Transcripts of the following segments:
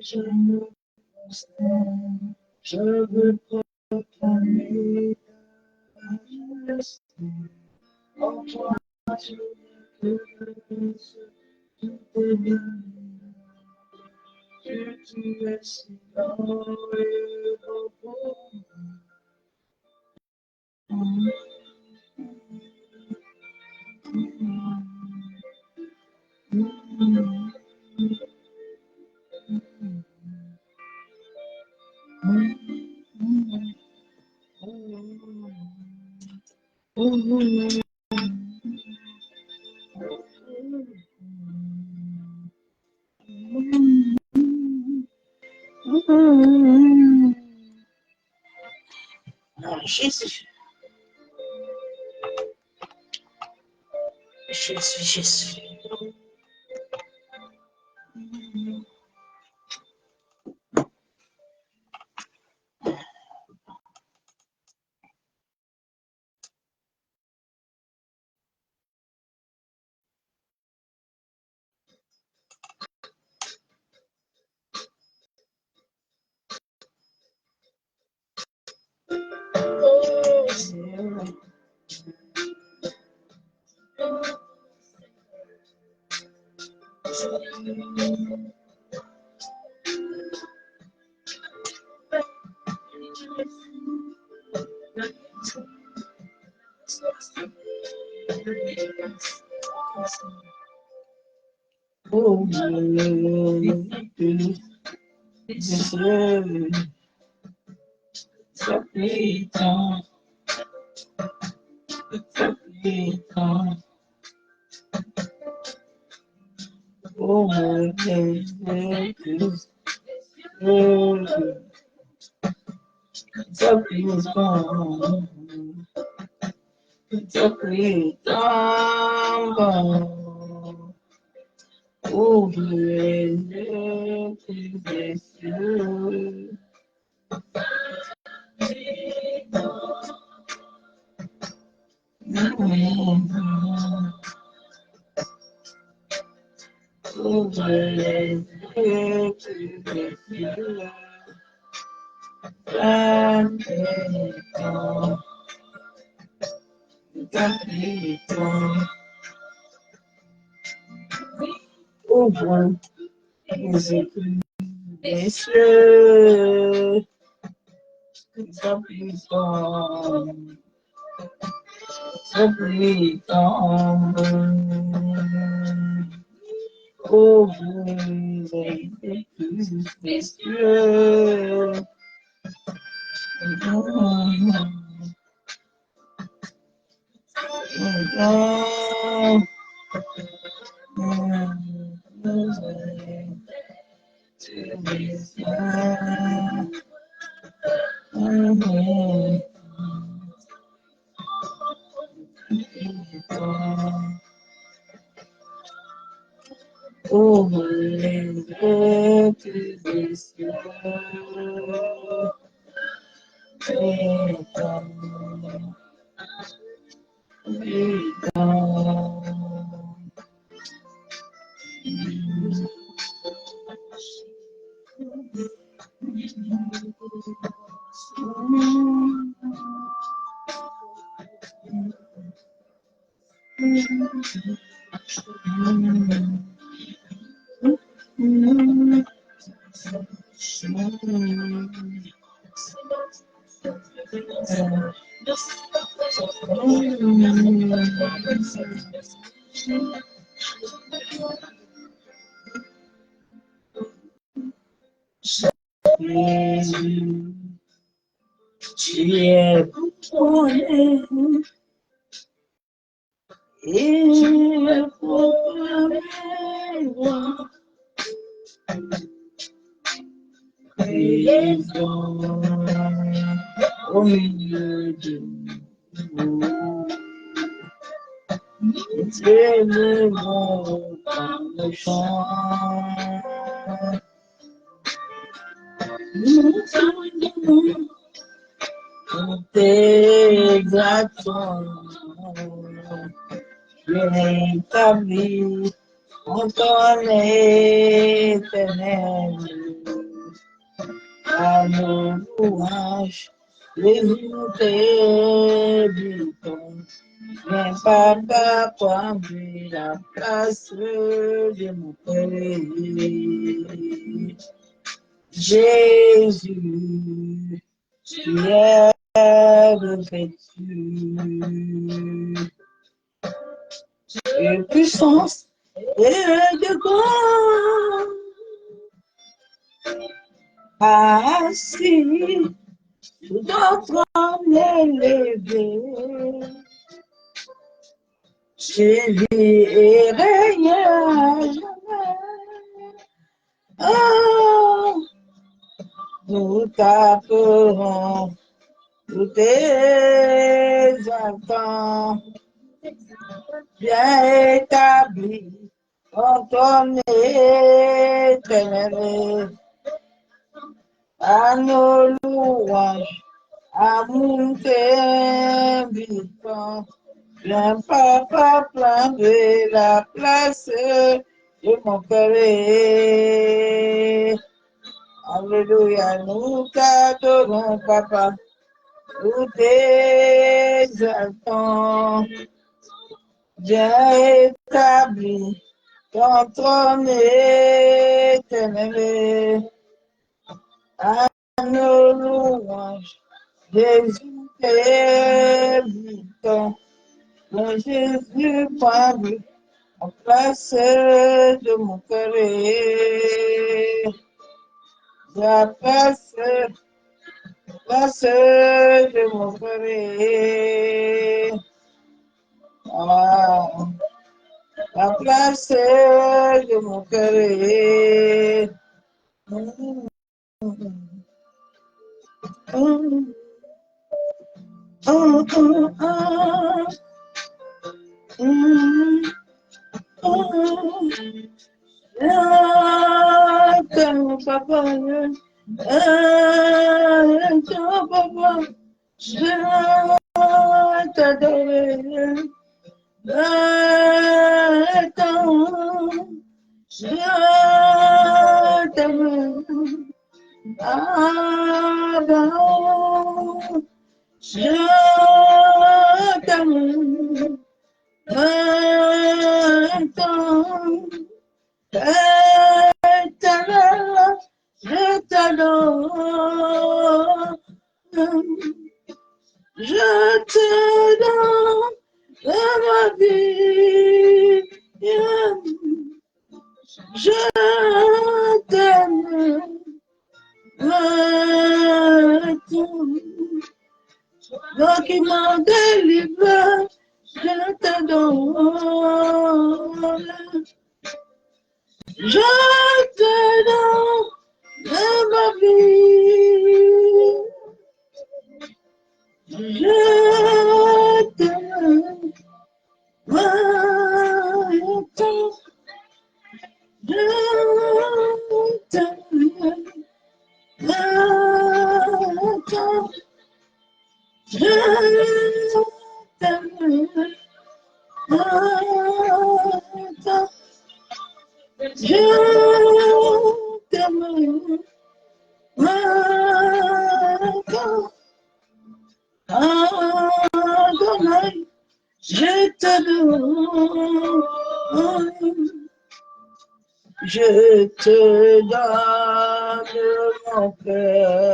je me prosterne, je veux proclamer ta majesté. En toi, tu n'es que grâce, tout est bien. Tu es si grand et beau pour moi. Jésus, Jésus, Jésus. Oh, ouvre les écluses des cieux, ta puissance, ta puissance, ouvre les écluses des cieux. Ouvre les écluses des cieux. Jésus, tu es pour et proclamer roi, présent au milieu de nous. Nous élevons par le chant. Nous t'aimons, nous t'exaltons. Tu es établi en ton éternel. À nos louanges, Jésus nous débutons. Viens papa prendre la place de mon Père. Jésus, tu es revêtu de puissance et de gloire. Assis sous ton trône élevé, tu vis et règnes à jamais. Oh, nous t'appellerons tous tes enfants, bien établis en ton éternel. À nos louanges, à monter invitant, viens papa prendre la place de mon Père. Alléluia, nous t'adorons papa, nous t'exaltons, bien établi ton trône éternel. À nos louanges, Jésus t'invitant, mon Jésus prendre en place de mon cœur, la place de mon cœur, la place de mon cœur. Papa, papa, je t'adore. Je t'aime. Adam, je t'aime. Éternel, je t'adore. Je te donne ma vie. Je t'aime. Toi qui m'as délivré, je te donne. Je te donne ma vie. Je t'aime. Je te donne mon cœur,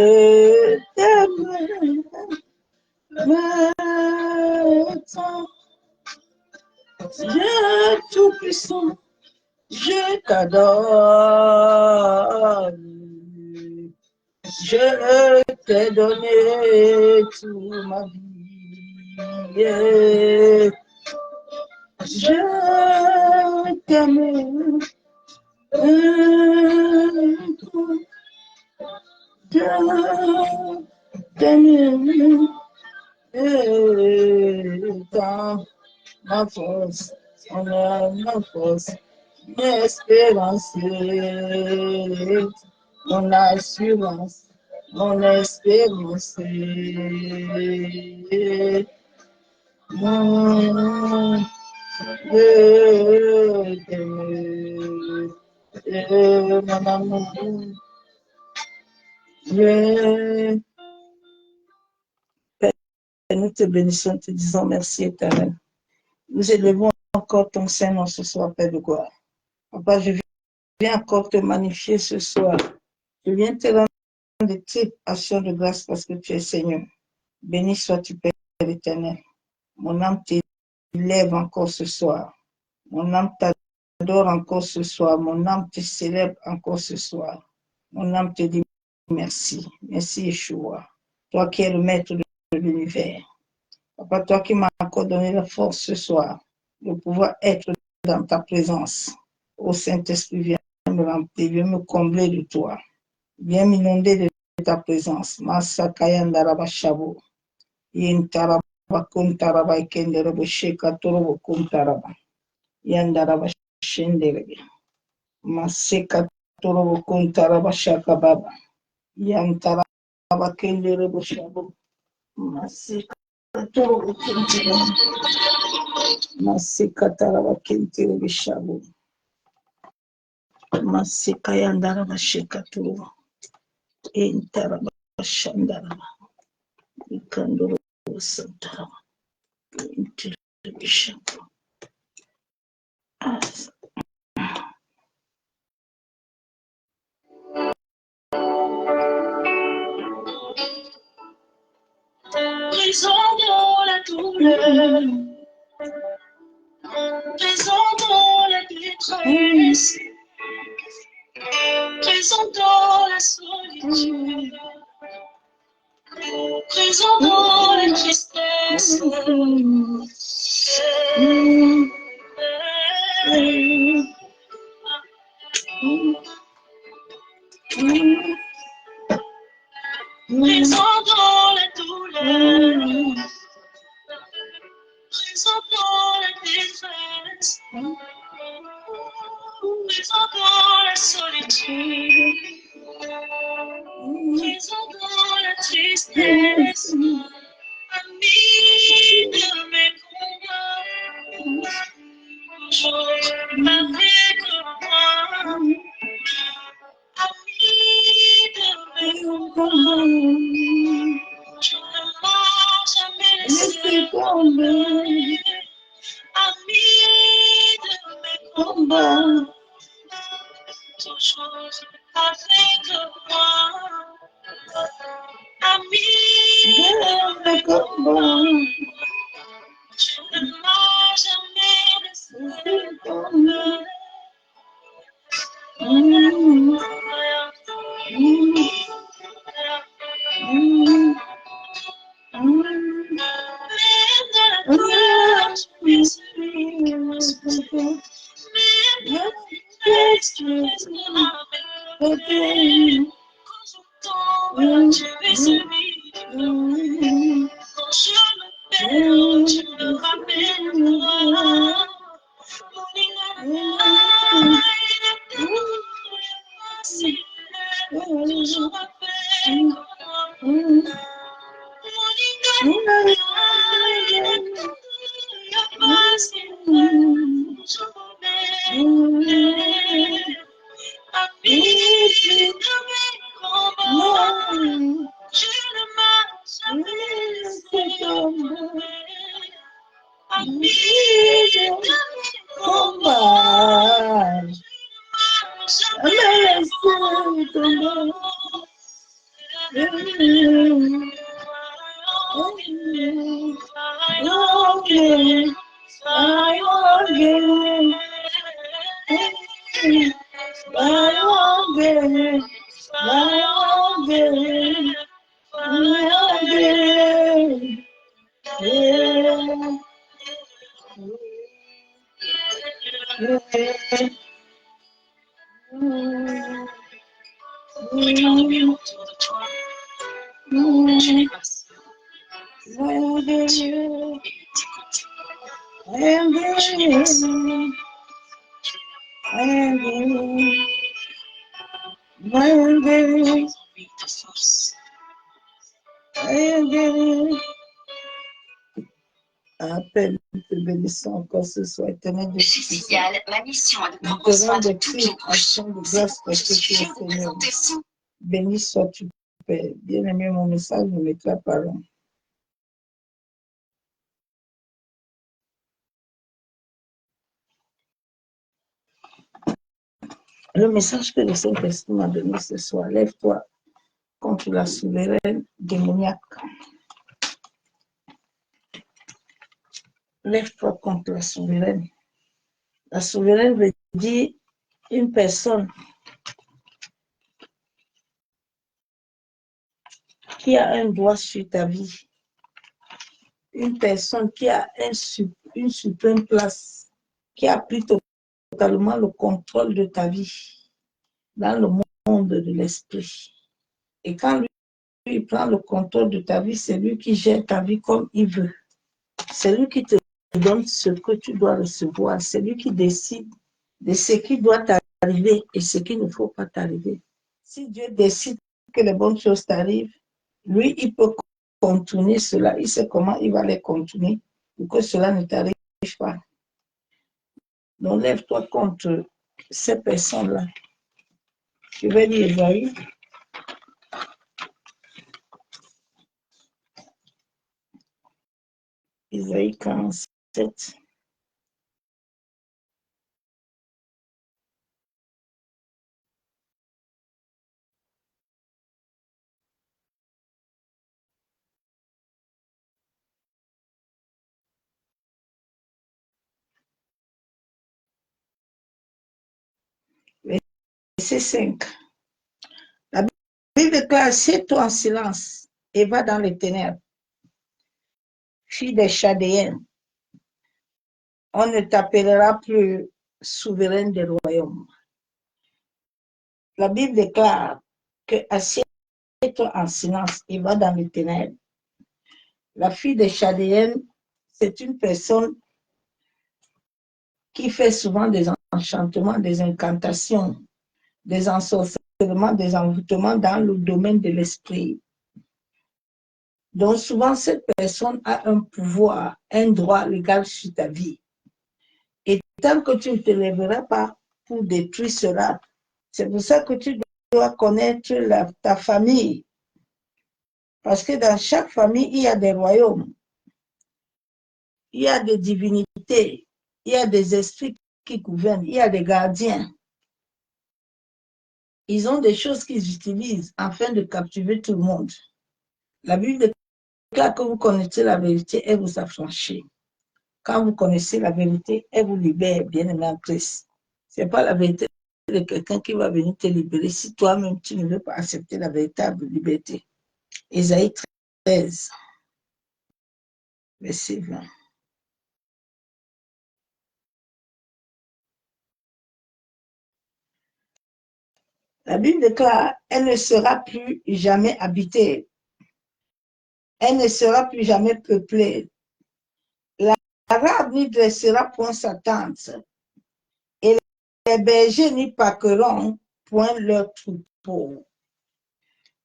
je t'aime maintenant, Dieu tout-puissant, je t'adore, je t'ai donné toute ma vie. Je t'aime, je t'aime, dans ma force, ma force, mon espérance, mon assurance, mon espérance. Mon amour, Père, nous te bénissons, te disons merci éternel. Nous élevons encore ton Saint-Nom ce soir, Père de gloire. Papa, je viens encore te magnifier ce soir. Je viens te rendre de tes actions de grâce parce que tu es Seigneur. Béni sois-tu, Père éternel. Mon âme t'élève encore ce soir. Mon âme t'adore encore ce soir. Mon âme te célèbre encore ce soir. Mon âme te dit merci. Merci, Yeshua. Toi qui es le maître de l'univers. Papa, toi qui m'as encore donné la force ce soir de pouvoir être dans ta présence. Ô Saint-Esprit, viens me remplir, viens me combler de toi. Viens m'inonder de ta présence. Masakayandaraba Shabo. Yentaraba Kuntaraba Kenderabo Shekatorobo Kuntaraba. Yandaraba Shenderebe. Masekatorobo Kuntaraba Shakababa. Yantaraba Kenderabo Shabo. Masekatorobo Kuntaraba. Masekatarawa Kenterebe Shabo. Masekayandaraba Shekatorobo. Entaraba Shandaraba. Ikandoro Santaraba. Kenterebe Shabo. Présent dans la douleur, présent dans la détresse, présent dans la solitude, présent dans la tristesse. Présent dans la douleur, présent dans la détresse, présent dans la solitude, présent dans la tristesse, ami de mes combats, toujours avec moi, ami de mes combats. Je ne m'en jamais laissé tomber, ami de mes combats, toujours avec moi, ami de mes combats. Je ne m'en jamais laissé tomber. Appelle, nous te bénissons encore ce soir, éternel Dieu. Je signale, ma mission est de Nous prendre te soin de rendons toutes plus les couches. action de C'est grâce pourquoi parce que tu es je vous Seigneur. présenter sous. Béni sois-tu, Père. Bien-aimé, mon message, je mettrai la parole. Le message que le Saint-Esprit m'a donné ce soir, lève-toi contre la souveraine démoniaque. Lève-toi contre la souveraine. La souveraine veut dire une personne qui a un droit sur ta vie. Une personne qui a une suprême place, qui a pris totalement le contrôle de ta vie dans le monde de l'esprit. Et quand lui, il prend le contrôle de ta vie, c'est lui qui gère ta vie comme il veut. C'est lui qui te donne ce que tu dois recevoir. C'est lui qui décide de ce qui doit t'arriver et ce qui ne faut pas t'arriver. Si Dieu décide que les bonnes choses t'arrivent, lui, il peut contourner cela. Il sait comment il va les contourner pour que cela ne t'arrive pas. Donc, lève-toi contre ces personnes-là. Je vais lire Isaïe. Isaïe 47. Verset 5. La Bible déclare, assieds-toi en silence et va dans les ténèbres. Fille des Chaldéens, on ne t'appellera plus souveraine des royaumes. La Bible déclare que assieds-toi en silence et va dans les ténèbres. La fille des Chaldéennes, c'est une personne qui fait souvent des enchantements, des incantations, des ensorcellements, des envoûtements dans le domaine de l'esprit. Donc souvent, cette personne a un pouvoir, un droit légal sur ta vie. Et tant que tu ne te lèveras pas pour détruire cela, c'est pour ça que tu dois connaître ta famille. Parce que dans chaque famille, il y a des royaumes, il y a des divinités, il y a des esprits qui gouvernent, il y a des gardiens. Ils ont des choses qu'ils utilisent afin de captiver tout le monde. La Bible déclare que vous connaissez la vérité, elle vous affranchit. Quand vous connaissez la vérité, elle vous libère, bien-aimé en Christ. Ce n'est pas la vérité de quelqu'un qui va venir te libérer si toi-même tu ne veux pas accepter la véritable liberté. Ésaïe 13, verset 20. La Bible déclare, elle ne sera plus jamais habitée. Elle ne sera plus jamais peuplée. L'arabe n'y dressera point sa tente. Et les bergers n'y paqueront point leurs troupeaux.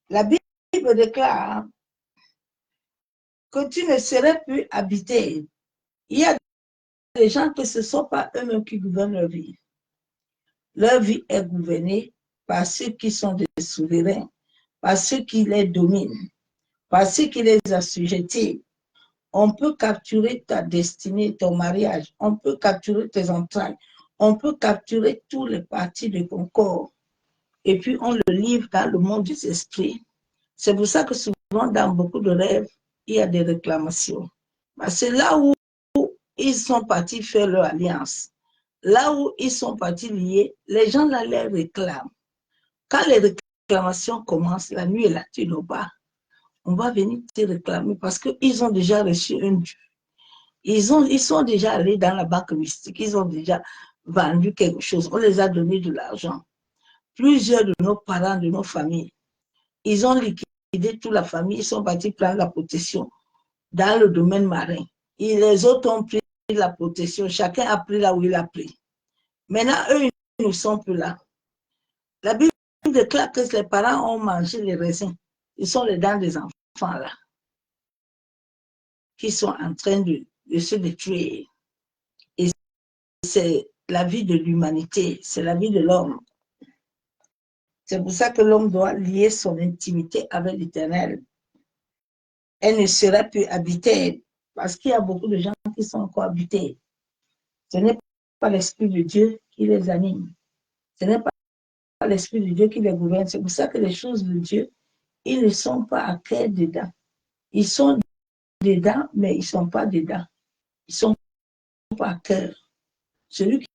La Bible déclare que tu ne serais plus habité. Il y a des gens que ce ne sont pas eux-mêmes qui gouvernent leur vie. Leur vie est gouvernée par ceux qui sont des souverains, par ceux qui les dominent, par ceux qui les assujettent. On peut capturer ta destinée, ton mariage, on peut capturer tes entrailles, on peut capturer tous les parties de ton corps. Et puis on le livre dans le monde des esprits. C'est pour ça que souvent dans beaucoup de rêves, il y a des réclamations. C'est là où ils sont partis faire leur alliance. Là où ils sont partis liés, les gens là les réclament. Quand les réclamations commencent, la nuit est là, tu n'as pas. On va venir te réclamer parce qu'ils ont déjà reçu un dû. Ils sont déjà allés dans la banque mystique, ils ont déjà vendu quelque chose, on les a donné de l'argent. Plusieurs de nos parents, de nos familles, ils ont liquidé toute la famille, ils sont partis prendre la protection dans le domaine marin. Et les autres ont pris la protection, chacun a pris là où il a pris. Maintenant, eux, ils ne sont plus là. La Bible déclare que les parents ont mangé les raisins. Ils sont les dents des enfants là, qui sont en train de se détruire. Et c'est la vie de l'humanité, c'est la vie de l'homme. C'est pour ça que l'homme doit lier son intimité avec l'Éternel. Elle ne serait plus habitée, parce qu'il y a beaucoup de gens qui sont encore habités. Ce n'est pas l'Esprit de Dieu qui les anime. Ce n'est pas l'Esprit de Dieu qui les gouverne. C'est pour ça que les choses de Dieu, ils ne sont pas à cœur dedans. Ils sont dedans, mais ils ne sont pas dedans. Ils ne sont pas à cœur. Celui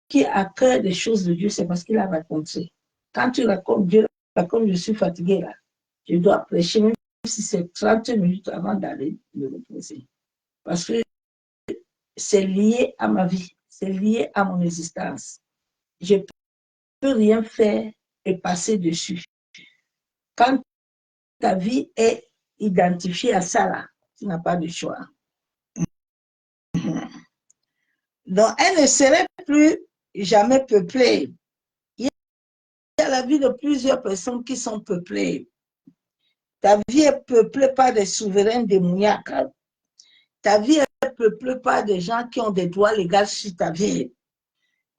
qui a à cœur des choses de Dieu, c'est parce qu'il a raconté. Quand tu racontes Dieu, comme je suis fatigué là, je dois prêcher, même si c'est 30 minutes avant d'aller me reposer. Parce que c'est lié à ma vie, c'est lié à mon existence. Je ne peux rien faire et passer dessus. Quand ta vie est identifiée à ça là, tu n'as pas de choix. Donc, elle ne serait plus jamais peuplée. Il y a la vie de plusieurs personnes qui sont peuplées. Ta vie est peuplée par des souverains démoniaques. Ta vie est peuplée par des gens qui ont des droits légaux sur ta vie.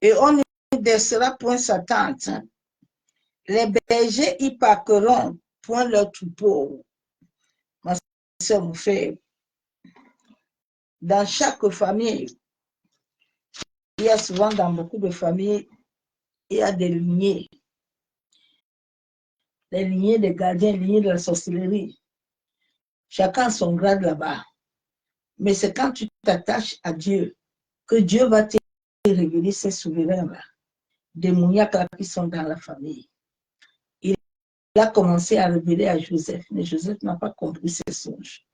Et on ne laissera point s'attendre. Les bergers y parqueront point leur troupeau. Ma soeur, mon frère, dans chaque famille, il y a souvent dans beaucoup de familles, il y a des lignées. Les lignées des gardiens, les lignées de la sorcellerie. Chacun a son grade là-bas. Mais c'est quand tu t'attaches à Dieu que Dieu va te révéler ces souverains-là, démoniaques qui sont dans la famille. Il a commencé à révéler à Joseph, mais Joseph n'a pas compris ses songes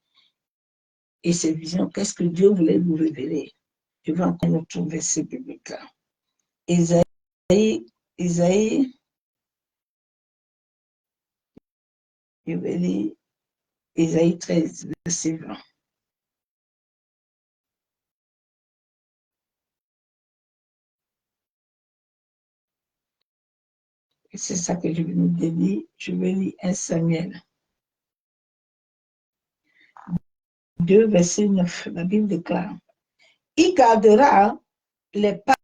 et ses visions. Qu'est-ce que Dieu voulait nous révéler? Je vais encore nous trouver ces bibliques-là. Isaïe, je vais lire Isaïe 13, verset 20. C'est ça que je vais nous lire. Je vais lire 1 Samuel 2, verset 9. La Bible déclare: il gardera les pas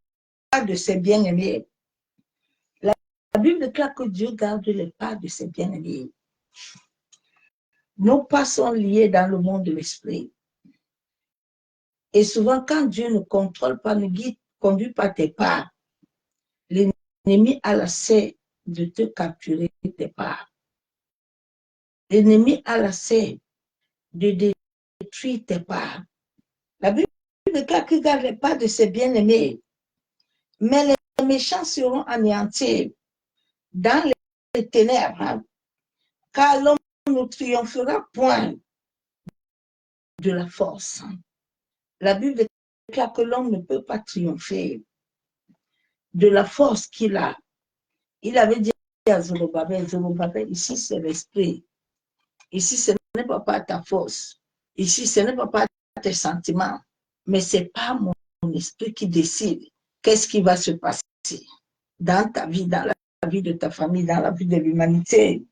de ses bien-aimés. La Bible déclare que Dieu garde les pas de ses bien-aimés. Nos pas sont liés dans le monde de l'esprit. Et souvent, quand Dieu ne contrôle pas, ne guide, conduit pas tes pas, l'ennemi a l'accès de te capturer tes pas. L'ennemi a l'accès de détruire tes pas. La Bible déclare qu'il garde les pas de ses bien-aimés. Mais les méchants seront anéantis dans les ténèbres, hein, car l'homme ne triomphera point de la force. La Bible déclare que l'homme ne peut pas triompher de la force qu'il a. Il avait dit à Zorobabel, ici c'est l'esprit. Ici ce n'est pas ta force. Ici ce n'est pas tes sentiments. Mais ce n'est pas mon esprit qui décide qu'est-ce qui va se passer dans ta vie, dans la vie de ta famille, dans la vie de l'humanité.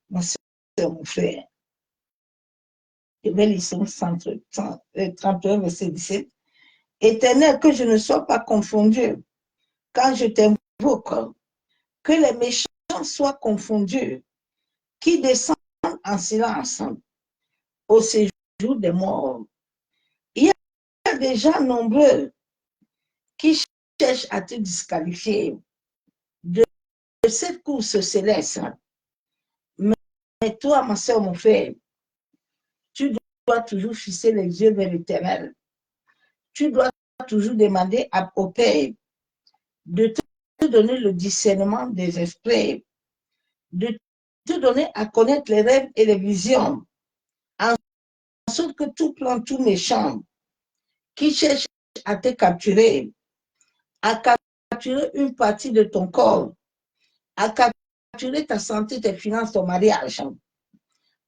Mon soeur, mon frère. Je vais lire Somme 31, verset 17. Éternel, que je ne sois pas confondu quand je t'invoque, que les méchants soient confondus, qui descendent en silence au séjour des morts. Il y a des gens nombreux qui cherchent à te disqualifier de cette course céleste. Mais toi, ma soeur, mon frère, tu dois toujours fixer les yeux vers l'Éternel. Tu dois toujours demander au Père de te donner le discernement des esprits, de te donner à connaître les rêves et les visions, en sorte que tout plan, tout méchant qui cherche à te capturer, à capturer une partie de ton corps, à capturer ta santé, tes finances, ton mariage,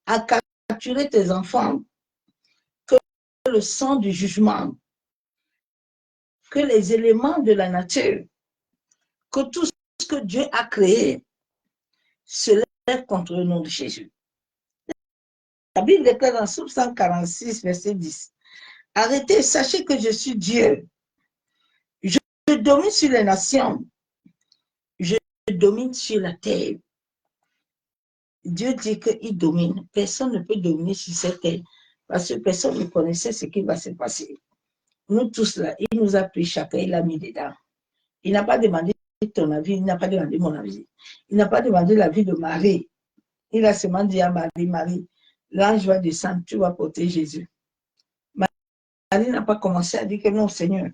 à capturer tes enfants, que le sang du jugement, que les éléments de la nature, que tout ce que Dieu a créé se lève contre le nom de Jésus. La Bible déclare dans Somme 146, verset 10. Arrêtez, sachez que je suis Dieu. Je domine sur les nations. Je domine sur la terre. Dieu dit qu'il domine. Personne ne peut dominer sur cette terre parce que personne ne connaissait ce qui va se passer. Nous tous là, il nous a pris chacun, il l'a mis dedans. Il n'a pas demandé ton avis, il n'a pas demandé mon avis. Il n'a pas demandé l'avis de Marie. Il a seulement dit à Marie, Marie, l'ange va descendre, tu vas porter Jésus. Marie n'a pas commencé à dire que non, Seigneur,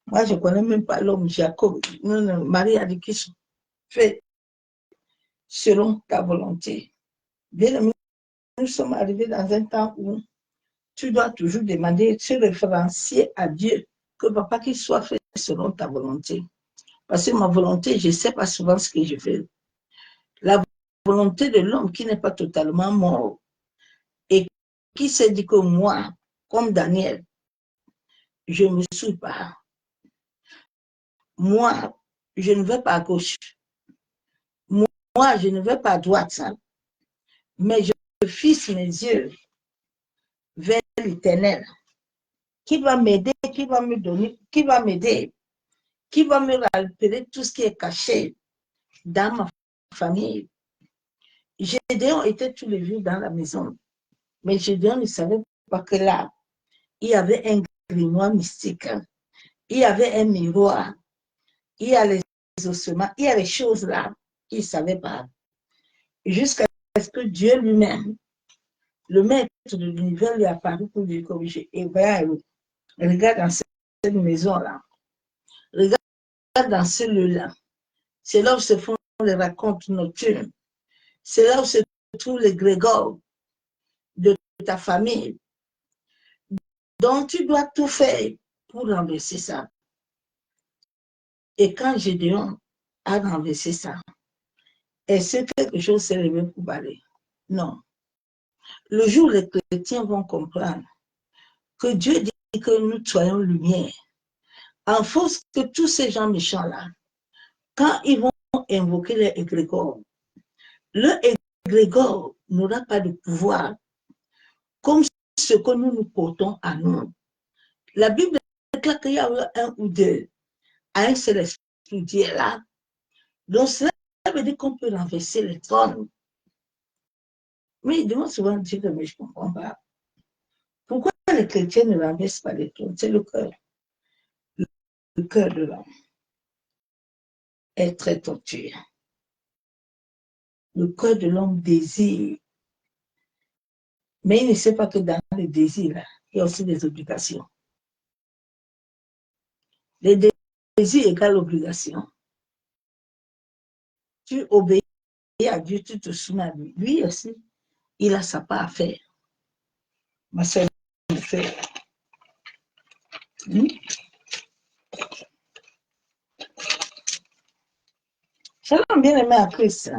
moi je ne connais même pas l'homme Jacob. Non, non, Marie a dit qu'il fait selon ta volonté. Bien aimé, nous sommes arrivés dans un temps où tu dois toujours demander, se référencier à Dieu, que papa qu'il soit fait selon ta volonté. Parce que ma volonté, je ne sais pas souvent ce que je fais. La volonté de l'homme qui n'est pas totalement mort et qui s'est dit que moi, comme Daniel, je ne me suis pas. Moi, je ne vais pas à gauche. Moi, je ne vais pas à droite. Mais je fixe mes yeux vers l'Éternel, qui va m'aider, qui va me donner, qui va m'aider, qui va me rappeler tout ce qui est caché dans ma famille. Gédéon était tous les jours dans la maison, mais Gédéon ne savait pas que là, il y avait un grimoire mystique, il y avait un miroir, il y a les ossements, il y a les choses là qu'il ne savait pas. Jusqu'à ce que Dieu lui-même, le maître de l'univers, lui est apparu pour lui corriger. Et voilà, regarde dans cette maison-là, regarde dans ce lieu-là. C'est là où se font les racontes nocturnes. C'est là où se trouvent les grégores de ta famille. Donc, tu dois tout faire pour renverser ça. Et quand Gédéon a renversé ça, est-ce que quelque chose s'est levé pour parler? Non. Le jour où les chrétiens vont comprendre que Dieu dit que nous soyons lumière, en force que tous ces gens méchants-là, quand ils vont invoquer les égrégores, le égrégore n'aura pas de pouvoir comme ce que nous nous portons à nous. La Bible déclare qu'il y a un ou deux à un seul esprit Dieu est là. Donc cela veut dire qu'on peut renverser les trônes. Mais ils demandent souvent Dieu, mais je ne comprends pas. Pourquoi les chrétiens ne renversent pas les trônes? C'est le cœur. Le cœur de l'homme est très tortueux. Le cœur de l'homme désire. Mais il ne sait pas que dans les désirs, là, il y a aussi des obligations. Les désirs égale obligation. Tu obéis à Dieu, tu te soumets à lui. Lui aussi, il a sa part à faire. Ma soeur, mon frère. Shalom, bien aimé à Christ.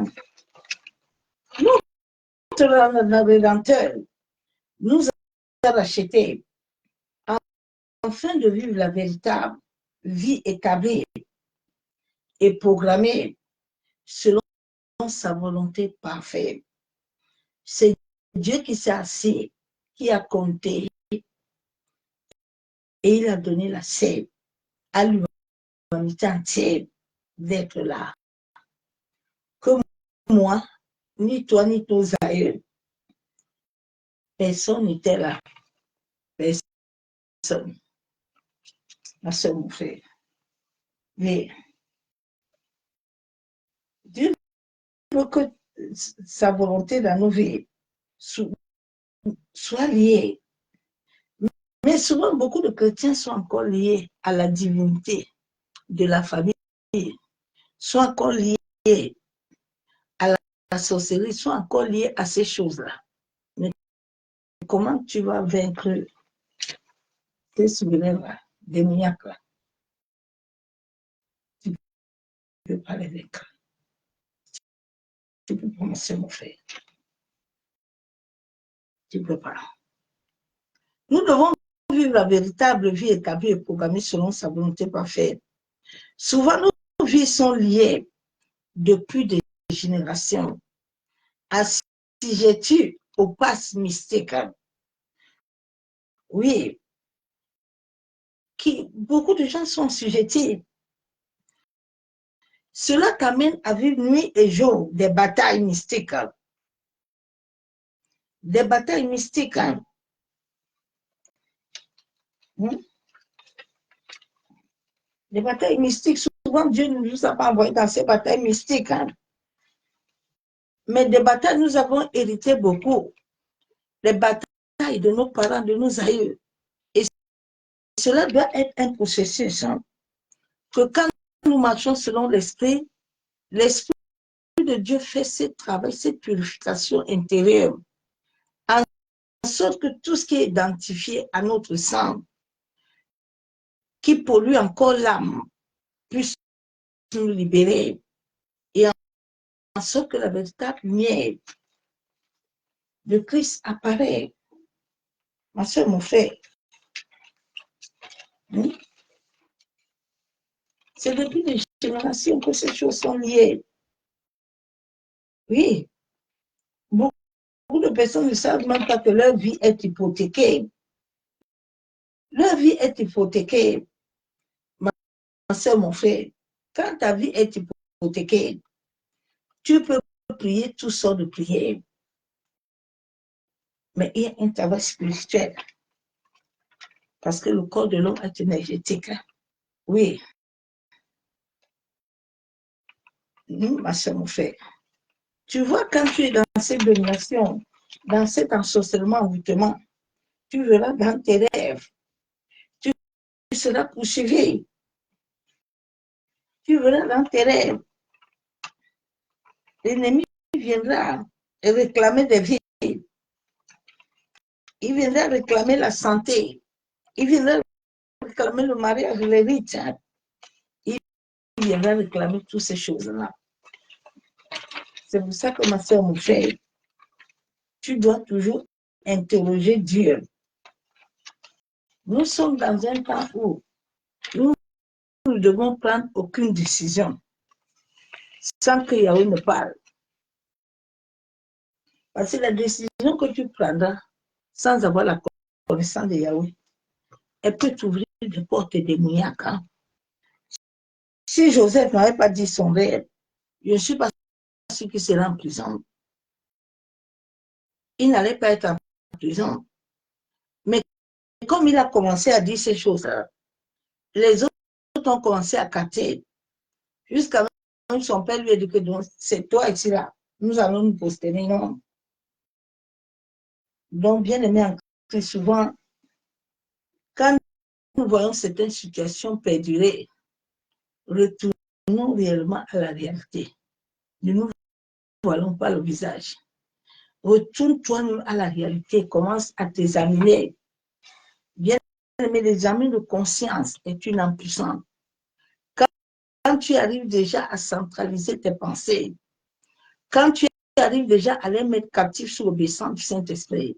Notre Rédempteur nous a rachetés afin de vivre la véritable vie établie et programmée selon sa volonté parfaite. C'est Dieu qui s'est assis, qui a compté et il a donné la sève à l'humanité entière d'être là. Que moi, ni toi, ni nos aïeux, personne n'était là. Personne. Ma soeur, mon frère. Mais Dieu veut que sa volonté dans nos vies soit liée. Mais souvent, beaucoup de chrétiens sont encore liés à la divinité de la famille, sont encore liés à la sorcellerie, sont encore liés à ces choses-là. Mais comment tu vas vaincre tes souvenirs-là, démoniaques-là? Tu ne peux pas les vaincre. Tu peux commencer, mon frère. Tu ne peux pas. Nous devons vivre la véritable vie établie et programmée selon sa volonté parfaite. Souvent, nos vies sont liées depuis des générations, assujetties au passe mystique. Oui, beaucoup de gens sont sujettés. Cela t'amène à vivre nuit et jour des batailles mystiques. Des batailles mystiques. Des batailles mystiques, souvent Dieu ne nous a pas envoyés dans ces batailles mystiques. Mais des batailles, nous avons hérité beaucoup. Les batailles de nos parents, de nos aïeux. Et cela doit être un processus. Que quand nous marchons selon l'esprit, l'esprit de Dieu fait ce travail, cette purification intérieure, en sorte que tout ce qui est identifié à notre sang, qui pollue encore l'âme, puisse nous libérer, et en sorte que la véritable lumière de Christ apparaît. Ma soeur, mon frère, c'est depuis des générations que ces choses sont liées. Oui, beaucoup de personnes ne savent même pas que leur vie est hypothéquée. Leur vie est hypothéquée. Ma soeur, mon frère, quand ta vie est hypothéquée, tu peux prier toutes sortes de prières. Mais il y a un travail spirituel. Parce que le corps de l'homme est énergétique. Oui. Ma soeur, mon frère. Tu vois, quand tu es dans cette domination, dans cet ensorcellement, envoûtement, tu verras dans tes rêves. Tu seras poursuivi. Tu verras dans tes rêves. L'ennemi viendra réclamer des vies. Il viendra réclamer la santé. Il viendra réclamer le mariage, les rites. Il viendra réclamer toutes ces choses-là. C'est pour ça que ma soeur, mon frère, tu dois toujours interroger Dieu. Nous sommes dans un temps où nous ne devons prendre aucune décision sans que Yahweh ne parle. Parce que la décision que tu prendras sans avoir la connaissance de Yahweh, elle peut t'ouvrir des portes démoniaques. Si Joseph n'avait pas dit son rêve, je ne suis pas sûr qu'il serait en prison. Il n'allait pas être en prison. Mais comme il a commencé à dire ces choses-là, les autres ont commencé à capter. Jusqu'à même son père lui a dit que c'est toi ici là. Nous allons nous prosterner. Non. Donc, bien aimé en Christ, souvent, quand nous voyons certaines situations perdurer, retournons réellement à la réalité. Ne nous voilons pas le visage. Retourne-toi à la réalité, commence à t'examiner. Bien aimé, l'examen de conscience est une âme puissante. Quand tu arrives déjà à centraliser tes pensées, quand tu arrives déjà à les mettre captifs sous l'obéissance du Saint-Esprit,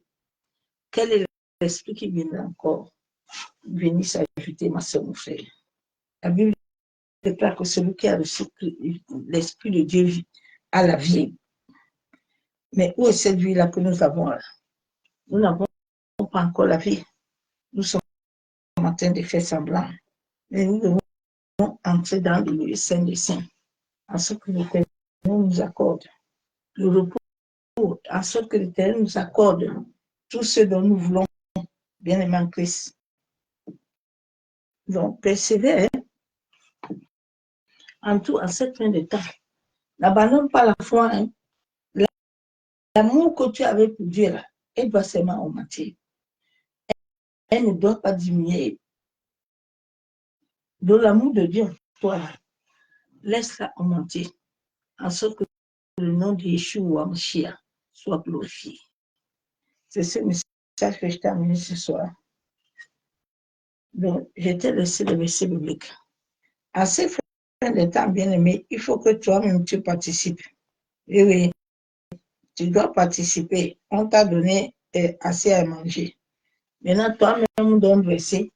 quel est l'esprit qui viendra encore venir s'ajouter, ma soeur, mon frère? La Bible déclare que celui qui a reçu l'Esprit de Dieu a la vie. Mais où est cette vie-là que nous avons là? Nous n'avons pas encore la vie. Nous sommes en train de faire semblant. Mais nous devons entrer dans le lieu saint des saints, en sorte que l'Éternel nous accorde le repos, en sorte que l'Éternel nous accorde tout ce dont nous voulons, bien aimé en Christ. Donc, persévère en tout à cette fin de temps. N'abandonne pas la foi. L'amour que tu avais pour Dieu, là, elle doit seulement augmenter. Elle ne doit pas diminuer. Donc, l'amour de Dieu, toi, laisse-la augmenter, en sorte que le nom de Yeshua Mashiach soit glorifié. C'est ce message que je t'ai amené ce soir. Donc, je t'ai laissé le verset biblique. À ces fins de temps, bien aimé, il faut que toi-même tu participes. Oui, oui, tu dois participer. On t'a donné assez à manger. Maintenant, toi-même, dans le verset,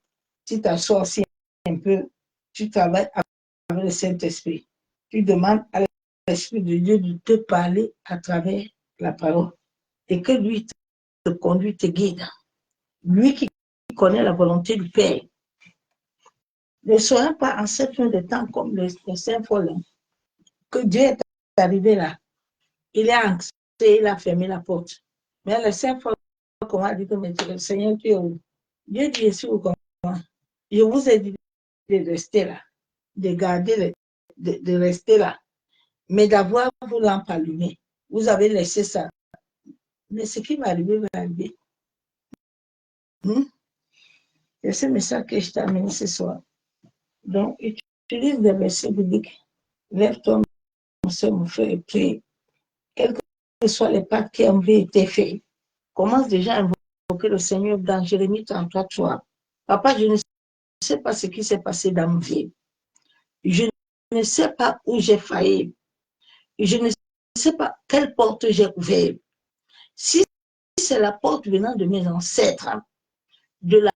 tu t'assois aussi un peu, tu travailles avec le Saint-Esprit. Tu demandes à l'Esprit de Dieu de te parler à travers la parole et que lui te conduit, te guide. Lui qui connaît la volonté du Père, Ne soyons pas en cette fin de temps comme les saints folles, que Dieu est arrivé là. Il est anxieux, il a fermé la porte. Mais les saints folles, comment a dit que le Seigneur, tu es où? Dieu dit, je suis où comment? Je vous ai dit de rester là, de garder, de rester là. Mais d'avoir vos lampes allumées, vous avez laissé ça. Mais ce qui va arriver, va arriver. C'est ce message que je t'amène ce soir. Donc, utilise des versets bibliques. Lève-toi, mon soeur, mon frère, et prie. Quels que soient les pas qui ont été faits, commence déjà à invoquer le Seigneur dans Jérémie 33, 3. Papa, je ne sais pas ce qui s'est passé dans ma vie. Je ne sais pas où j'ai failli. Je ne sais pas quelle porte j'ai ouverte. Si c'est la porte venant de mes ancêtres, de la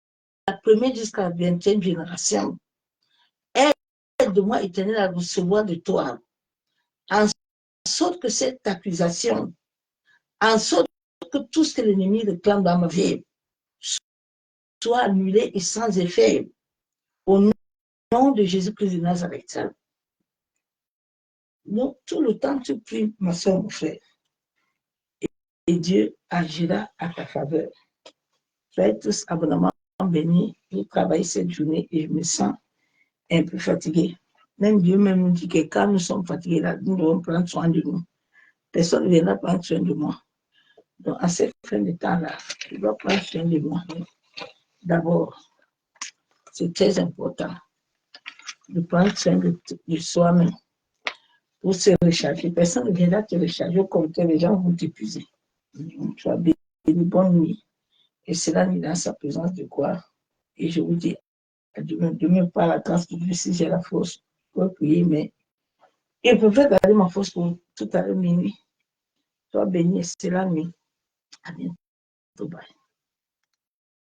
première jusqu'à la 20e génération, aide-moi, Éternel, à recevoir de toi, en sorte que cette accusation, en sorte que tout ce que l'ennemi réclame dans ma vie soit annulé et sans effet. Au nom de Jésus-Christ de Nazareth. Donc, tout le temps, tu pries, ma soeur, mon frère, et Dieu agira à ta faveur. Soyez tous abondamment bénis. Je travaille cette journée et je me sens un peu fatigué. Même Dieu même nous dit que quand nous sommes fatigués, là, nous devons prendre soin de nous. Personne ne viendra prendre soin de moi. Donc, à cette fin de temps-là, je dois prendre soin de moi. D'abord, c'est très important de prendre soin de soi-même pour se recharger. Personne ne viendra te recharger comme que les gens vont t'épuiser. Tu as béni, bonne nuit. Et cela nuit dans sa présence de gloire. Et je vous dis à demain par la grâce de Dieu, si j'ai la force pour prier, mais je pouvais garder ma force pour tout à l'heure minuit. Sois béni et c'est la nuit. À bientôt. Bye.